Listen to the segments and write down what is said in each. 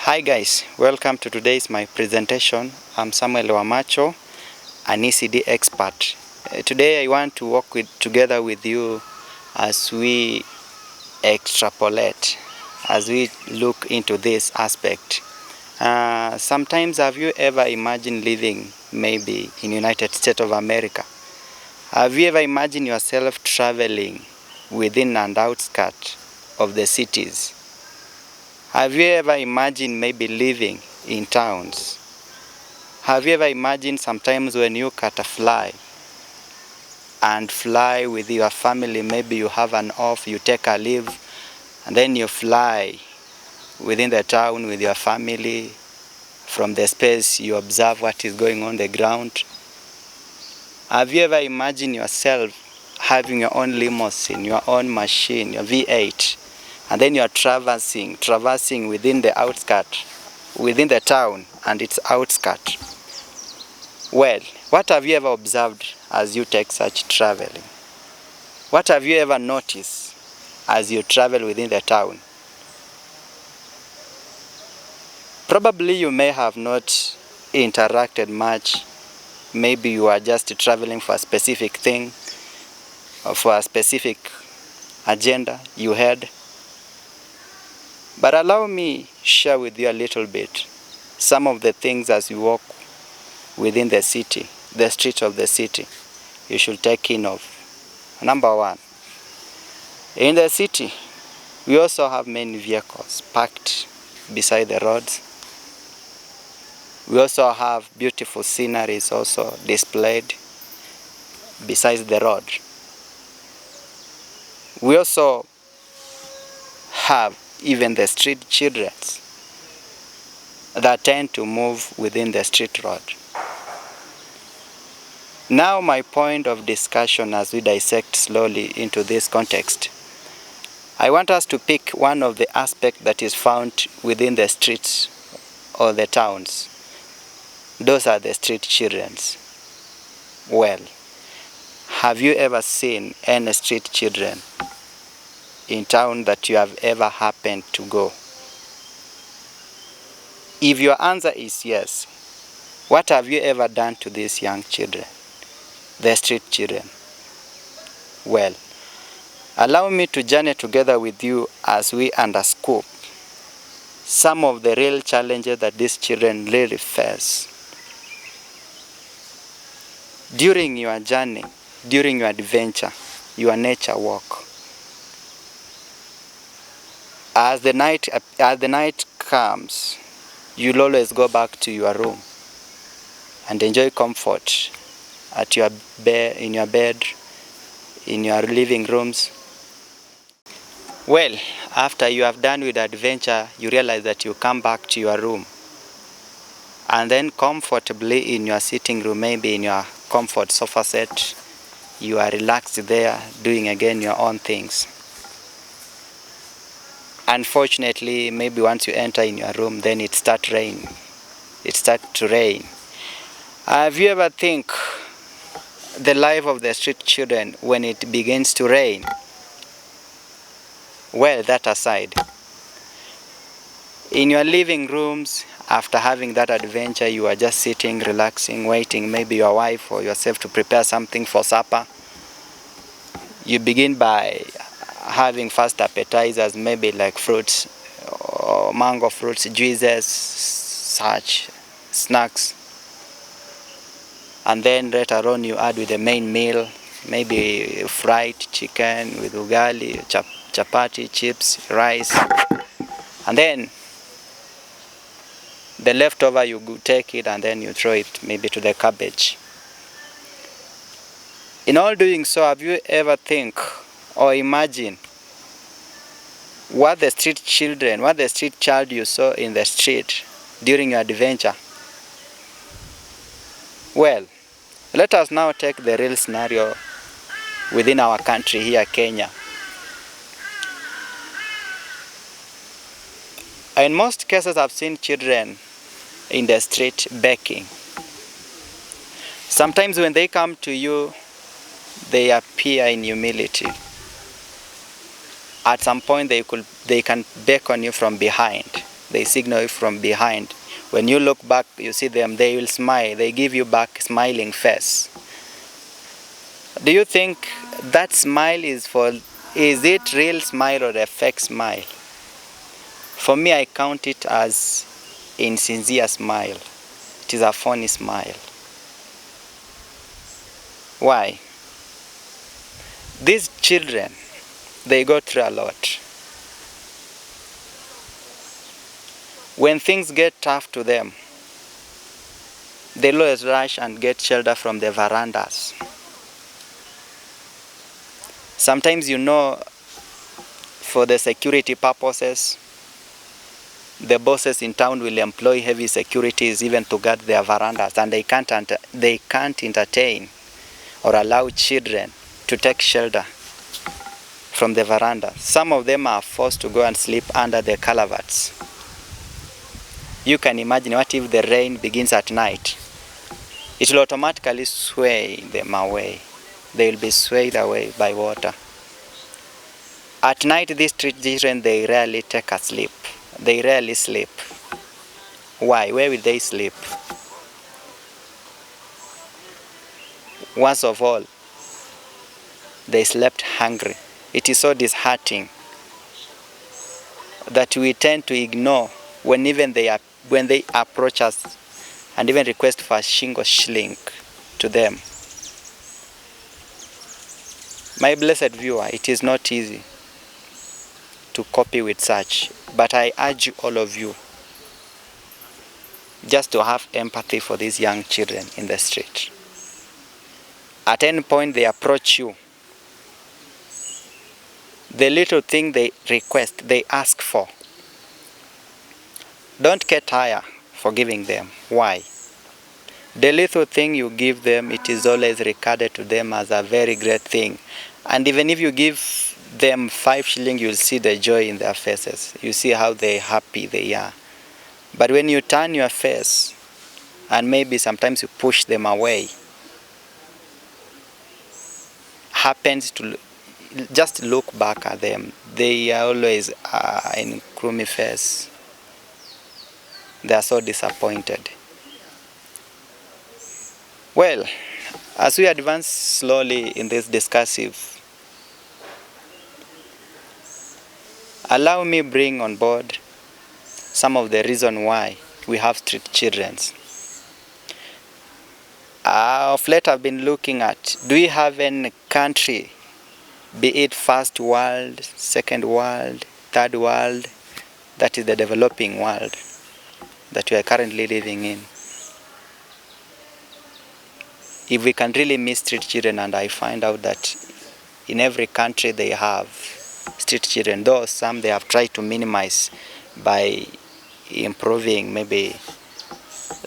Hi guys, welcome to today's my presentation. I'm Samuel Wamacho, an ECD expert. Today I want to work together with you as we extrapolate, as we look into this aspect. Sometimes have you ever imagined living maybe in United States of America? Have you ever imagined yourself traveling within and outskirts of the cities? Have you ever imagined maybe living in towns? Have you ever imagined sometimes when you catch a fly and fly with your family, maybe you have an off, you take a leave, and then you fly within the town with your family. From the space you observe what is going on the ground. Have you ever imagined yourself having your own limousine, your own machine, your V8, and then you are traversing within the outskirts, within the town and its outskirts? Well, what have you ever observed as you take such traveling? What have you ever noticed as you travel within the town? Probably you may have not interacted much. Maybe you are just traveling for a specific thing or for a specific agenda you had. But allow me share with you a little bit some of the things as you walk within the city, the streets of the city, you should take in of. Number one, in the city, we also have many vehicles parked beside the roads. We also have beautiful sceneries also displayed besides the road. We also have even the street children that tend to move within the street road. Now my point of discussion as we dissect slowly into this context, I want us to pick one of the aspects that is found within the streets or the towns. Those are the street children. Well, have you ever seen any street children in town that you have ever happened to go? If your answer is yes, what have you ever done to these young children, the street children? Well, allow me to journey together with you as we underscore some of the real challenges that these children really face. During your journey, during your adventure, your nature walk, as the night comes, you'll always go back to your room and enjoy comfort at your bed, in your bed, in your living rooms. Well, after you have done with adventure, you realize that you come back to your room and then comfortably in your sitting room, maybe in your comfort sofa set, you are relaxed there doing again your own things. Unfortunately, maybe once you enter in your room, then it starts to rain. Have you ever think the life of the street children when it begins to rain? Well, that aside, in your living rooms, after having that adventure, you are just sitting, relaxing, waiting maybe your wife or yourself to prepare something for supper. You begin by having first appetizers, maybe like fruits, or mango fruits, juices, such snacks. And then later on you add with the main meal, maybe fried chicken with ugali, chapati, chips, rice. And then the leftover you take it and then you throw it maybe to the cabbage. In all doing so, have you ever think or imagine what the street child you saw in the street during your adventure? Well, let us now take the real scenario within our country here, Kenya. In most cases, I've seen children in the street begging. Sometimes when they come to you, they appear in humility. At some point they can beckon you from behind. they signal you from behind. When you look back, you see them, they will smile. They give you back smiling face. Do you think that smile is it real smile or a fake smile? For me, I count it as insincere smile. It is a phony smile. Why? These children, they go through a lot. When things get tough to them, they always rush and get shelter from the verandas. Sometimes, for the security purposes, the bosses in town will employ heavy securities even to guard their verandas, and they can't entertain or allow children to take shelter from the veranda. Some of them are forced to go and sleep under the culverts. You can imagine, what if the rain begins at night? It will automatically sway them away. They will be swayed away by water. At night, these street children, they rarely take a sleep. They rarely sleep. Why? Where will they sleep? Worst of all, they slept hungry. It is so disheartening that we tend to ignore when they approach us and even request for a shingle shilling to them. My blessed viewer, it is not easy to copy with such, but I urge all of you just to have empathy for these young children in the street. At any point they approach you, the little thing they request, they ask for, don't get tired for giving them. Why? The little thing you give them, it is always regarded to them as a very great thing. And even if you give them 5 shillings, you'll see the joy in their faces. You see how happy they are. But when you turn your face, and maybe sometimes you push them away, happens to just look back at them. They are always in gloomy face. They are so disappointed. Well, as we advance slowly in this discursive, allow me bring on board some of the reason why we have street children. Of late I've been looking at, do we have any country, be it first world, second world, third world, that is the developing world that we are currently living in? If we can really miss street children, and I find out that in every country they have street children, though some they have tried to minimize by improving maybe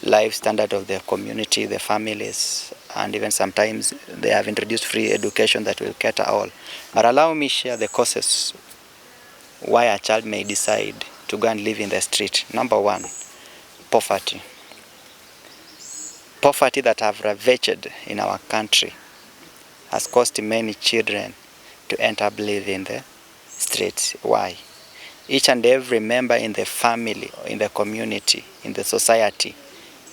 life standard of their community, the families, and even sometimes they have introduced free education that will cater all. But allow me share the causes why a child may decide to go and live in the street. Number 1, poverty. Poverty that have ravaged in our country has caused many children to end up living in the streets. Why? Each and every member in the family, in the community, in the society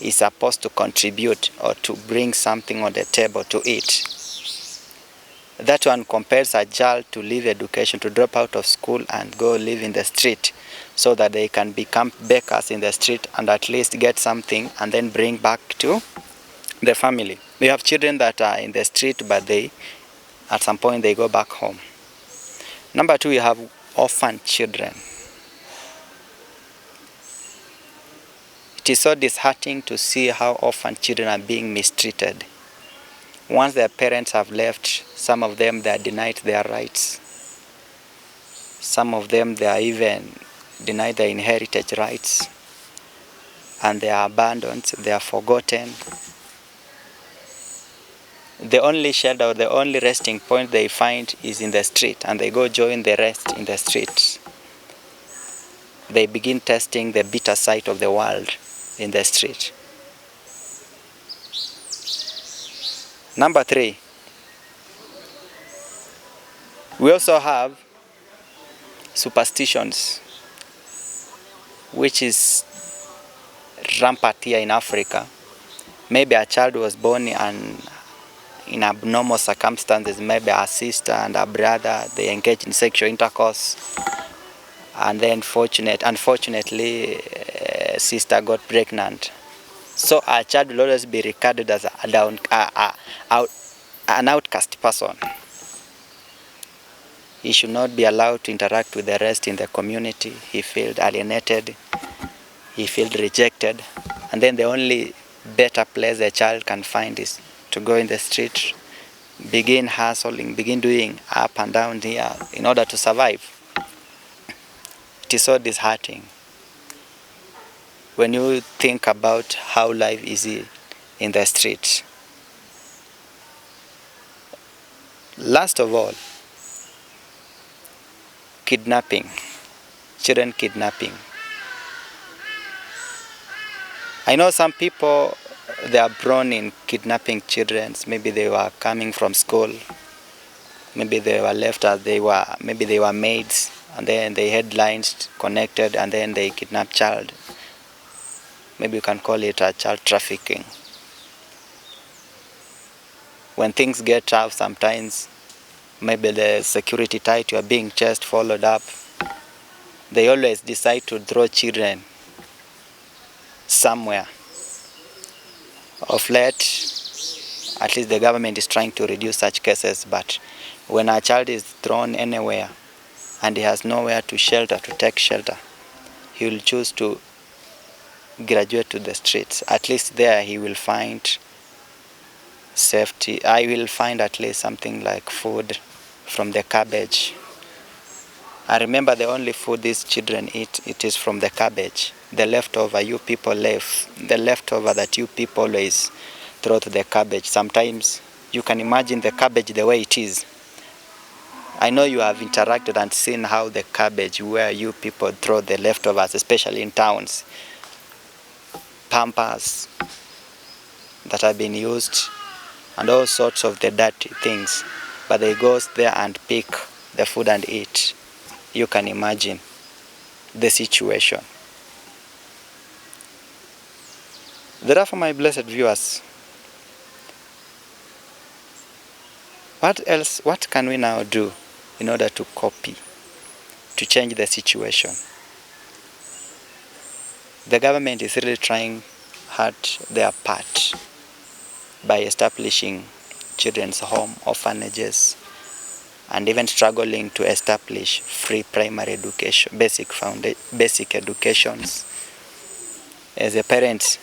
is supposed to contribute or to bring something on the table to eat. That one compels a child to leave education, to drop out of school and go live in the street so that they can become beggars in the street and at least get something and then bring back to the family. We have children that are in the street, but at some point they go back home. Number 2, we have orphan children. It is so disheartening to see how orphan children are being mistreated. Once their parents have left, some of them they are denied their rights. Some of them they are even denied their inherited rights. And they are abandoned, they are forgotten. The only shelter or the only resting point they find is in the street, and they go join the rest in the street. They begin tasting the bitter side of the world in the street. Number 3, we also have superstitions. which is rampant here in Africa. Maybe a child was born and in abnormal circumstances, maybe a sister and a brother, they engage in sexual intercourse, and then unfortunately, sister got pregnant. So a child will always be regarded as an outcast person. He should not be allowed to interact with the rest in the community. He feels alienated, he feels rejected, and then the only better place a child can find is to go in the street, begin hustling, begin doing up and down here in order to survive. It is so disheartening when you think about how life is in the streets. Last of all, kidnapping, children kidnapping. I know some people, they are prone in kidnapping children. Maybe they were coming from school, maybe they were left as they were, maybe they were maids, and then they had lines connected, and then they kidnap child. Maybe you can call it a child trafficking. When things get tough, sometimes maybe the security tight, you are being chased, followed up. They always decide to throw children somewhere. Of late, at least the government is trying to reduce such cases, but when a child is thrown anywhere and he has nowhere to shelter, to take shelter, he will choose to graduate to the streets. At least there he will find safety. I will find at least something like food from the cabbage. I remember the only food these children eat, it is from the cabbage. The leftover you people left, the leftover that you people always throw to the cabbage. Sometimes you can imagine the cabbage the way it is. I know you have interacted and seen how the cabbage, where you people throw the leftovers, especially in towns. Pampers that have been used and all sorts of the dirty things. But they go there and pick the food and eat. You can imagine the situation. Therefore, my blessed viewers, what can we now do in order to copy, to change the situation? The government is really trying hard their part by establishing children's home, orphanages, and even struggling to establish free primary education, basic educations. As a parent,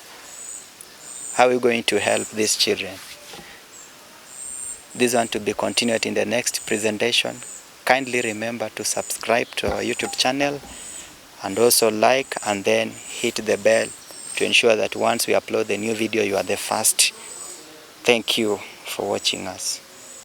how are we going to help these children? This one to be continued in the next presentation. Kindly remember to subscribe to our YouTube channel and also like and then hit the bell to ensure that once we upload the new video, you are the first. Thank you for watching us.